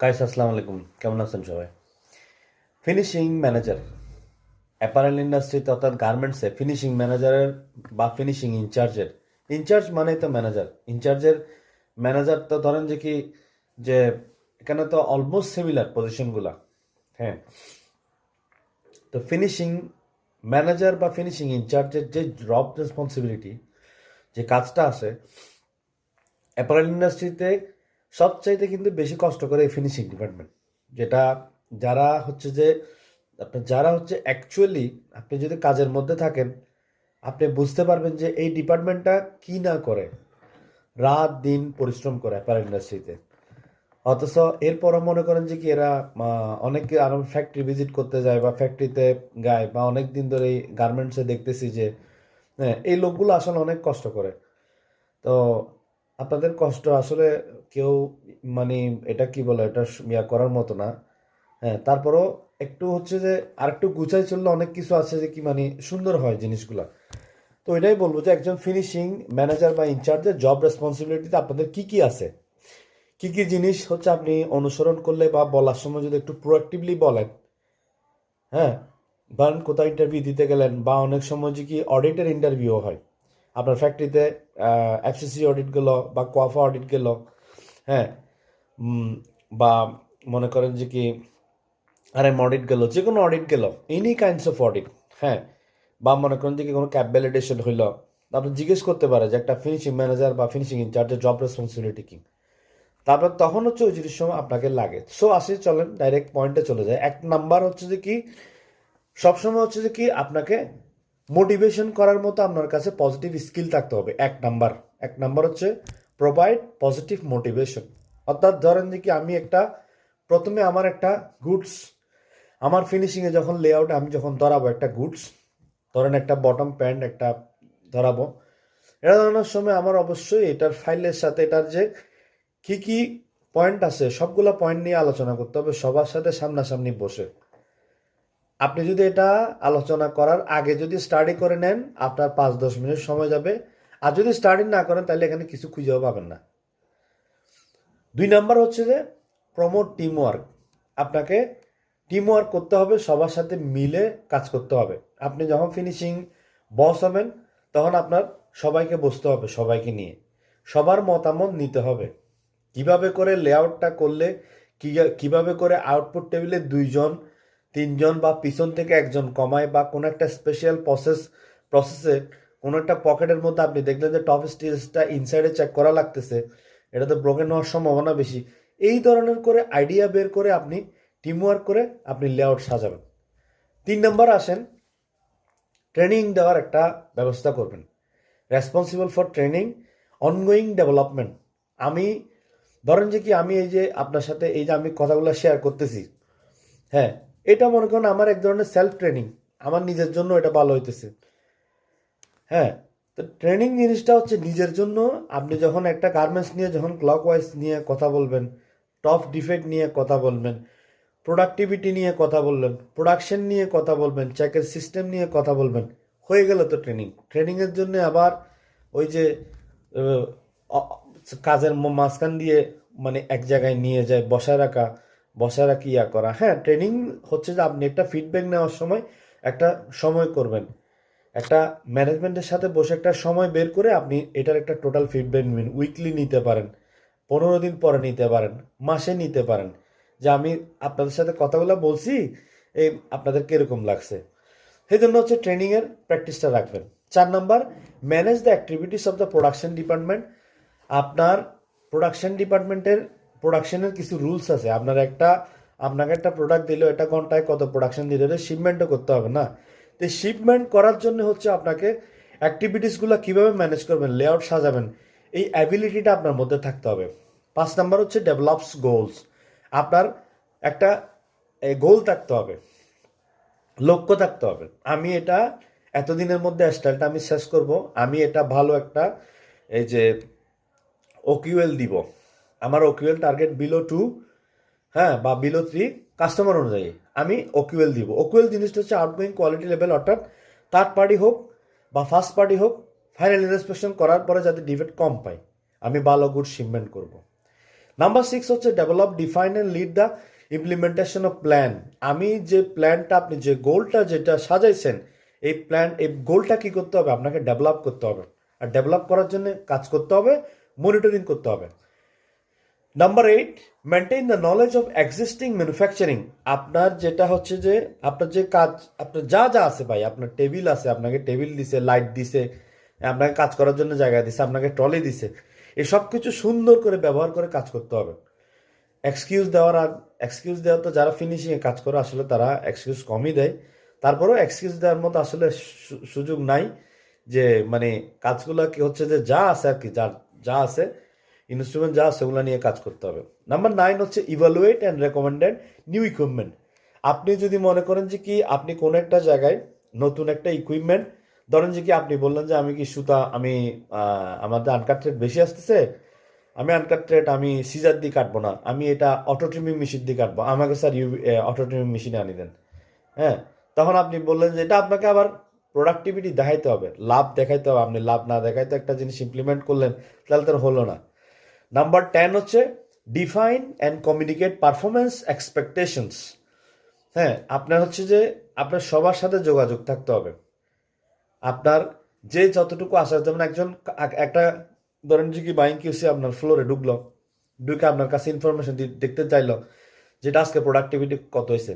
Guys আসসালামু আলাইকুম, কেমন আছেন সবাই? ফিনিশিং ম্যানেজার অ্যাপারেল ইন্ডাস্ট্রিতে অর্থাৎ গার্মেন্টসে ফিনিশিং ম্যানেজারের বা ফিনিশিং ইনচার্জের, ইনচার্জ মানেই তো ম্যানেজার, ইনচার্জের ম্যানেজার তো ধরেন যে কি, যে এখানে তো অলমোস্ট সিমিলার পজিশনগুলা। হ্যাঁ, তো ফিনিশিং ম্যানেজার বা ফিনিশিং ইনচার্জের যে জব রেসপন্সিবিলিটি, যে কাজটা আছে অ্যাপারেল ইন্ডাস্ট্রিতে, সবচাইতে কিন্তু বেশি কষ্ট করে এই ফিনিশিং ডিপার্টমেন্ট। যেটা যারা হচ্ছে যে আপনার যারা হচ্ছে অ্যাকচুয়ালি, আপনি যদি কাজের মধ্যে থাকেন আপনি বুঝতে পারবেন যে এই ডিপার্টমেন্টটা কি না করে, রাত দিন পরিশ্রম করে অ্যাপারেল ইন্ডাস্ট্রিতে। অথচ এরপরও মনে করেন যে কি এরা অনেকে আরো ফ্যাক্টরি ভিজিট করতে যায় বা ফ্যাক্টরিতে গায়, বা অনেক দিন ধরে এই গার্মেন্টসে দেখতেছি যে হ্যাঁ, এই লোকগুলো আসলে অনেক কষ্ট করে। তো আপনাদের কষ্ট আসলে কেউ, মানে এটা কি বলে, এটা ইয়া করার মতো না। হ্যাঁ, তারপরও একটু হচ্ছে যে আরেকটু গুছাই চললে অনেক কিছু আছে যে কি মানে সুন্দর হয় জিনিসগুলা। তো এটাই বলবো যে একজন ফিনিশিং ম্যানেজার বা ইনচার্জের জব রেসপন্সিবিলিটিতে আপনাদের কি কি আছে, কি কি জিনিস হচ্ছে আপনি অনুসরণ করলে বা বলার সময় যদি একটু প্রোয়াক্টিভলি বলেন। হ্যাঁ, ধরেন কোথাও ইন্টারভিউ দিতে গেলেন, বা অনেক সময় যে কি অডিটের ইন্টারভিউ হয় আপনার ফ্যাক্টরিতে, এফসিসি অডিট গেল বা কোয়াফা অডিট গেল। হ্যাঁ, বা মনে করেন যে কি আরএম অডিট গেল, যে কোনো অডিট গেল, এনি কাইন্ডস অফ অডিট। হ্যাঁ, বা মনে করেন যে কি কোনো ক্যাব ভ্যালিডেশন হইল, আপনি জিজ্ঞেস করতে পারে যে একটা ফিনিশিং ম্যানেজার বা ফিনিশিং ইনচার্জের জব রেসপন্সিবিলিটি কি। তারপর তখন হচ্ছে ওই জিনিস সময় আপনাকে লাগে। সো আসি, চলেন ডাইরেক্ট পয়েন্টে চলে যায়। এক নাম্বার হচ্ছে যে কি, সবসময় হচ্ছে যে কি আপনাকে মোটিভেশন করার মতো আপনার কাছে পজিটিভ স্কিল থাকতে হবে। এক নাম্বার হচ্ছে প্রোভাইড পজিটিভ মোটিভেশন। অর্থাৎ ধরেন যে কি আমি একটা, প্রথমে আমার একটা গুডস, আমার ফিনিশিংয়ে যখন লেআউটে আমি যখন ধরাবো একটা গুডস, ধরেন একটা বটম প্যান্ট একটা ধরাবো, এটা ধরানোর সময় আমার অবশ্যই এটার ফাইলের সাথে এটার যে কি কি পয়েন্ট আছে সবগুলো পয়েন্ট নিয়ে আলোচনা করতে হবে সবার সাথে সামনাসামনি বসে। আপনি যদি এটা আলোচনা করার আগে যদি স্টাডি করে নেন, আপনার 5-10 মিনিট সময় যাবে। আর যদি স্টাডি না করেন তাহলে এখানে কিছু খুঁজেও পাবেন না। 2 নাম্বার হচ্ছে যে প্রমোট টিম ওয়ার্ক। আপনাকে টিম ওয়ার্ক করতে হবে, সবার সাথে মিলে কাজ করতে হবে। আপনি যখন ফিনিশিং বস হবেন তখন আপনার সবাইকে বসতে হবে, সবাইকে নিয়ে সবার মতামত নিতে হবে। কিভাবে করে লেআউটটা করলে, কিভাবে করে আউটপুট টেবিলে 2-3 জন বা পিছন থেকে একজন কমায়, বা কোনো একটা স্পেশাল প্রসেসে কোনো একটা পকেটের মধ্যে আপনি দেখলেন যে টপ স্টিচটা ইনসাইডে চেক করা লাগতেছে, এটাতে ব্রোকেন হওয়ার সম্ভাবনা বেশি। এই ধরনের করে আইডিয়া বের করে আপনি টিমওয়ার্ক করে আপনি লেআউট সাজাবেন। 3 নম্বর আসেন, ট্রেনিং দেওয়ার একটা ব্যবস্থা করবেন। Responsible for training, ongoing development. আমি ধরেন যে কি আমি এই যে আপনার সাথে এই যে আমি কথাগুলো শেয়ার করতেছি, হ্যাঁ, এটা মনে করেন আমার এক ধরনের সেলফ ট্রেনিং, আমার নিজের জন্য এটা ভালো হইতেছে। হ্যাঁ, তো ট্রেনিং জিনিসটা হচ্ছে নিজের জন্য। আপনি যখন একটা গার্মেন্টস নিয়ে যখন ক্লক ওয়াইজ নিয়ে কথা বলবেন, টপ ডিফেক্ট নিয়ে কথা বলবেন, প্রোডাক্টিভিটি নিয়ে কথা বলবেন, প্রোডাকশন নিয়ে কথা বলবেন, চেকের সিস্টেম নিয়ে কথা বলবেন, হয়ে গেল তো ট্রেনিং। ট্রেনিংয়ের জন্য আবার ওই যে আহ, কাজের মাঝখান দিয়ে মানে এক জায়গায় নিয়ে যায় বসায় রাখি ইয়া করা। হ্যাঁ, ট্রেনিং হচ্ছে যে আপনি একটা ফিডব্যাক নেওয়ার সময় একটা সময় করবেন, একটা ম্যানেজমেন্টের সাথে বসে একটা সময় বের করে আপনি এটার একটা টোটাল ফিডব্যাক নেবেন। উইকলি নিতে পারেন, 15 দিন পরে নিতে পারেন, মাসে নিতে পারেন, যে আমি আপনাদের সাথে কথাগুলো বলছি, এই আপনাদের কিরকম লাগছে। সেই জন্য হচ্ছে ট্রেনিংয়ের প্র্যাকটিসটা রাখবেন। 4 number, manage the activities of the production department. আপনার প্রোডাকশন ডিপার্টমেন্টের প্রোডাকশনের কিছু রুলস আছে। আপনাকে একটা প্রোডাক্ট দিল, এটা ঘন্টায় কত প্রোডাকশন দিলে শিপমেন্টও করতে হবে না। তো শিপমেন্ট করার জন্য হচ্ছে আপনাকে অ্যাক্টিভিটিসগুলো কীভাবে ম্যানেজ করবেন, লেআউট সাজাবেন, এই অ্যাবিলিটিটা আপনার মধ্যে থাকতে হবে। 5 নম্বর হচ্ছে ডেভেলপস গোলস। আপনার একটা গোল থাকতে হবে, লক্ষ্য থাকতে হবে। আমি এটা এতদিনের মধ্যে স্টাইলটা আমি শেষ করব, আমি এটা ভালো একটা এই যে ওকিউএল দিব, আমার ওকিউএল টার্গেট বিলো 2, হ্যাঁ, বা বিলো 3 কাস্টমার অনুযায়ী আমি ওকিউএল দিব। ওকিউএল জিনিসটা হচ্ছে আউটগোয়িং কোয়ালিটি লেভেল, অর্থাৎ থার্ড পার্টি হোক বা ফার্স্ট পার্টি হোক, ফাইনাল ইন্সপেকশন করার পরে যাতে ডিফেক্ট কম পাই, আমি ভালো গুড শিপমেন্ট করব। নাম্বার 6 হচ্ছে develop, define and lead the implementation of plan. আমি যে প্ল্যানটা, আপনি যে গোলটা যেটা সাজাইছেন, এই গোলটা কি করতে হবে? আপনাকে ডেভেলপ করতে হবে। আর ডেভেলপ করার জন্য কাজ করতে হবে, মনিটরিং করতে হবে। Number 8, maintain the knowledge of existing manufacturing. আপনার যেটা হচ্ছে যে আপনার যে কাজ, আপনার যা যা আছে ভাই, আপনার টেবিল আছে, আপনাকে টেবিল দিছে, লাইট দিছে, আপনাকে কাজ করার জন্য জায়গা দিছে, আপনাকে ট্রলি দিছে, এসব কিছু সুন্দর করে ব্যবহার করে কাজ করতে হবে। এক্সকিউজ দেওয়া তো যারা ফিনিশিংয়ে কাজ করে আসলে তারা এক্সকিউজ কমই দেয়। তারপরেও এক্সকিউজ দেওয়ার মতো আসলে সুযোগ নাই। যে মানে কাজগুলো কি হচ্ছে যে যা আছে আর কি, যা আছে ইনস্ট্রুমেন্ট যা আছে ওগুলো নিয়ে কাজ করতে হবে। নাম্বার 9 হচ্ছে evaluate and recommended new equipment. আপনি যদি মনে করেন যে কি আপনি কোনো একটা জায়গায় নতুন একটা ইকুইপমেন্ট, ধরেন যে কি আপনি বললেন যে আমি কি সুতা, আমি আমাদের আনকাট রেট বেশি আসতেছে, আমি আনকাট রেট আমি সিজার দিয়ে কাটবো না, আমি এটা অটো ট্রিমিং মেশিন দিয়ে কাটবো, আমাকে স্যার অটো ট্রিমিং মেশিনে আনি দেন। হ্যাঁ, তখন আপনি বললেন যে এটা আপনাকে আবার প্রোডাক্টিভিটি দেখাইতে হবে, লাভ দেখাইতে হবে। আপনি লাভ না দেখাইতে একটা জিনিস ইমপ্লিমেন্ট করলেন, তাহলে তার হলো না। নাম্বার 10 হচ্ছে define and communicate performance expectations. হ্যাঁ, আপনার হচ্ছে যে আপনার সবার সাথে যোগাযোগ থাকতে হবে। আপনার যে যতটুকু আসা, যেমন একজন একটা ধরেন যে কি বাইং কিউসি আপনার ফ্লোরে ঢুকলো, ঢুকে আপনার কাছে ইনফরমেশন দেখতে চাইলো যেটা আজকে প্রোডাক্টিভিটি কত হয়েছে।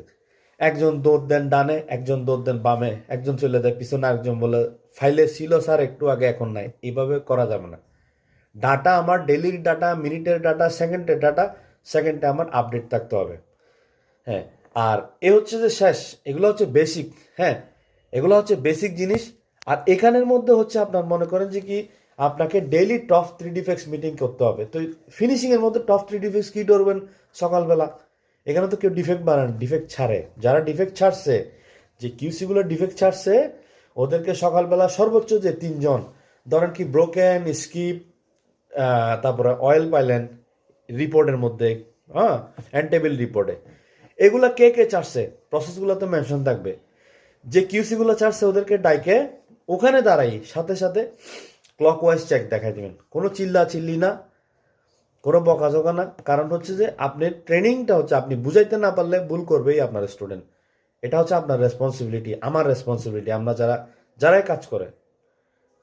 একজন দৌড় দেন ডানে, একজন দৌড় দেন বামে, একজন চলে যায় পিছনে, একজন বলে ফাইলে ছিল স্যার একটু আগে, এখন নাই। এইভাবে করা যাবে না। ডাটা আমার ডেলির ডাটা, মিনিটের ডাটা, সেকেন্ডের ডাটা, সেকেন্ডে আমার আপডেট থাকতে হবে। হ্যাঁ, আর এ হচ্ছে যে শেষ, এগুলো হচ্ছে বেসিক। হ্যাঁ, এগুলো হচ্ছে বেসিক জিনিস। আর এখানের মধ্যে হচ্ছে আপনার মনে করেন যে কি আপনাকে ডেইলি টপ 3 ডিফেক্টস মিটিং করতে হবে। তো ফিনিশিংয়ের মধ্যে টপ 3 ডিফেক্টস কী করবেন সকালবেলা? এখানে তো কেউ ডিফেক্ট বানান, ডিফেক্ট ছাড়ে। যারা ডিফেক্ট ছাড়ছে, যে কিউসিগুলো ডিফেক্ট ছাড়ছে, ওদেরকে সকালবেলা সর্বোচ্চ যে 3 জন, ধরেন কি ব্রোকেন, স্কিপ, তারপরে অয়েল পাইলেন রিপোর্টের মধ্যে, হ্যাঁ, অ্যান্ড টেবিল রিপোর্টে, এগুলা কে কে ছাড়ছে প্রসেসগুলো তো মেনশন থাকবে। যে কিউসিগুলো ছাড়ছে ওদেরকে ডাইকে ওখানে দাঁড়াই সাথে সাথে ক্লকওয়াইজ চেক দেখাই দেবেন। কোনো চিল্লা চিল্লি না, কোনো বকাঝকা না। কারণ হচ্ছে যে আপনি ট্রেনিংটা হচ্ছে, আপনি বুঝাইতে না পারলে ভুল করবেই আপনার স্টুডেন্ট। এটা হচ্ছে আপনার রেসপন্সিবিলিটি, আমার রেসপন্সিবিলিটি, আমরা যারাই কাজ করে।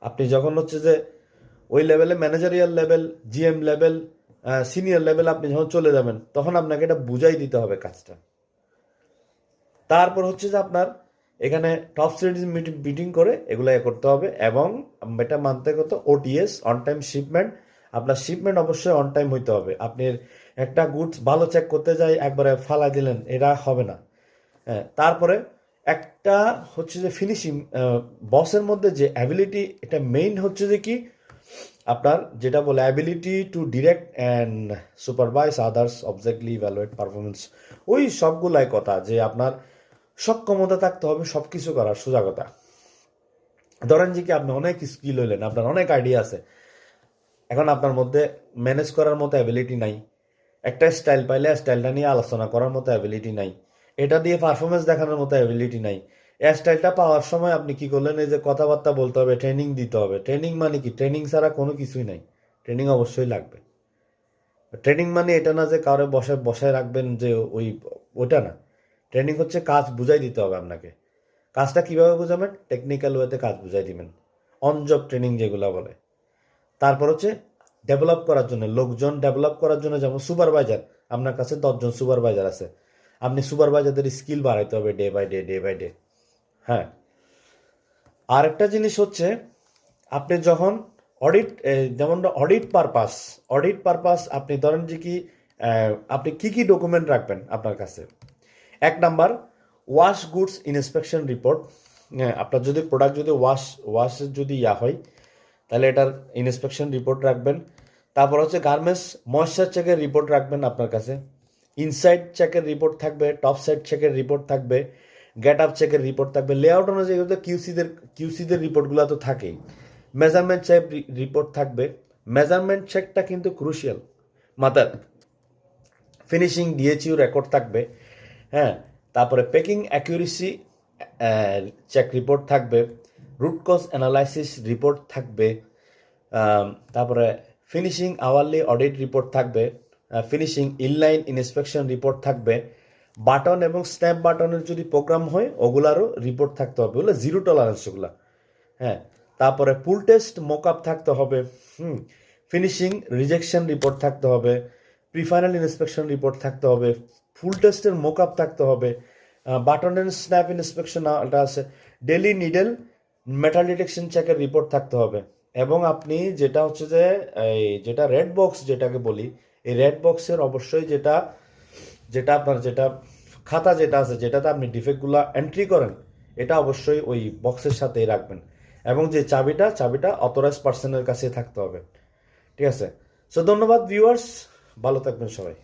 আপনি যখন হচ্ছে যে ওই লেভেলে, managerial level, GM level, senior level আপনি যখন চলে যাবেন, তখন আপনাকে এটা বুঝাই দিতে হবে কাজটা। তারপর হচ্ছে যে আপনার এখানে টপ সিরিজ মিটিং করে এগুলো করতে হবে। এবং এটা মানতে কত ওটিএস, অন টাইম শিপমেন্ট। আপনার শিপমেন্ট অবশ্যই অন টাইম হইতে হবে। আপনি একটা গুডস ভালো চেক করতে যাই একবারে ফালা দিলেন, এটা হবে না। হ্যাঁ, তারপরে একটা হচ্ছে যে ফিনিশিং, বসের মধ্যে যে অ্যাবিলিটি, এটা মেইন হচ্ছে যে কি আপনার যেটা বলে ability to direct and supervise others, objectively evaluate performance. ওই সবগুলাই কথা যে আপনার সক্ষমতা থাকতে হবে সব কিছু করার, সোজা কথা। ধরেন যে কি আপনি অনেক স্কিল হইলেন, আপনার অনেক আইডিয়া আছে, এখন আপনার মধ্যে ম্যানেজ করার মতো অ্যাবিলিটি নাই। একটা স্টাইল পাইলে স্টাইলটা নিয়ে আলোচনা করার মতো অ্যাবিলিটি নাই। এটা দিয়ে পারফরমেন্স দেখানোর মতো অ্যাবিলিটি নাই। এই স্টাইলটা পাওয়ার সময় আপনি কি করলেন? এই যে কথাবার্তা বলতে হবে, ট্রেনিং দিতে হবে। ট্রেনিং মানে কি? ট্রেনিং ছাড়া কোনো কিছুই নাই। ট্রেনিং অবশ্যই লাগবে। ট্রেনিং মানে এটা না যে কারো বসায় রাখবেন যে ওইটা না। ট্রেনিং হচ্ছে কাজ বুঝাই দিতে হবে আপনাকে। কাজটা কিভাবে বুঝাবেন? টেকনিক্যাল ওয়েতে কাজ বুঝাই দিবেন, অন জব ট্রেনিং যেগুলো বলে। তারপর হচ্ছে ডেভেলপ করার জন্য, লোকজন ডেভেলপ করার জন্য, যেমন সুপারভাইজার, আপনার কাছে 10 জন সুপারভাইজার আছে, আপনি সুপারভাইজারদের স্কিল বাড়াইতে হবে ডে বাই ডে। হ্যাঁ, আর একটা জিনিস হচ্ছে আপনি যখন অডিট, যেমন অডিট পারপাস আপনি ধরেন যে কি আপনি কি ডকুমেন্ট রাখবেন আপনার কাছে। 1 number, wash goods inspection report. আপনার যদি প্রোডাক্ট যদি ওয়াশের যদি হয়, তাহলে এটার ইন্সপেকশন রিপোর্ট রাখবেন। তারপর হচ্ছে গার্মেন্টস ময়েশ্চার চেকের রিপোর্ট রাখবেন আপনার কাছে। ইনসাইড চেকের রিপোর্ট থাকবে, টপ সাইড চেকের রিপোর্ট থাকবে, গেট আপ চেকের রিপোর্ট থাকবে। লেআউট অনুযায়ী কিউসিদের রিপোর্টগুলো তো থাকেই। মেজারমেন্ট চেক রিপোর্ট থাকবে। মেজারমেন্ট চেকটা কিন্তু ক্রুশিয়াল। মাথার ফিনিশিং ডিএচইউ রেকর্ড থাকবে। হ্যাঁ, তারপরে প্যাকিং অ্যাকিউরেসি চেক রিপোর্ট থাকবে। রুট কজ অ্যানালাইসিস রিপোর্ট থাকবে। তারপরে ফিনিশিং আওয়ারলি অডিট রিপোর্ট থাকবে। ফিনিশিং ইনলাইন ইন্সপেকশন রিপোর্ট থাকবে। বাটন এবং স্ন্যাপ বাটনের যদি প্রোগ্রাম হয় ওগুলারও রিপোর্ট থাকতে হবে, ওগুলো জিরো টলারেন্স ওগুলা। হ্যাঁ, তারপরে ফুল টেস্ট মোকআপ থাকতে হবে। ফিনিশিং রিজেকশন রিপোর্ট থাকতে হবে, প্রিফাইনাল ইন্সপেকশন রিপোর্ট থাকতে হবে, ফুল টেস্টের মোকআপ থাকতে হবে, বাটন অ্যান্ড স্ন্যাপ ইন্সপেকশন এটা আছে, ডেলি নিডেল মেটাল ডিটেকশন চেকের রিপোর্ট থাকতে হবে। এবং আপনি যেটা হচ্ছে যে এই যেটা রেড বক্স যেটাকে বলি, এই রেড বক্সের অবশ্যই যেটা যেটা আপনার যেটা খাতা যেটা আছে যেটাতে আপনি ডিফেক্টগুলো এন্ট্রি করেন, এটা অবশ্যই ওই বক্সের সাথেই রাখবেন। এবং যে চাবিটা অথরাইজ পার্সনের কাছে থাকতে হবে। ঠিক আছে? সো ধন্যবাদ ভিউয়ার্স, ভালো থাকবেন সবাই।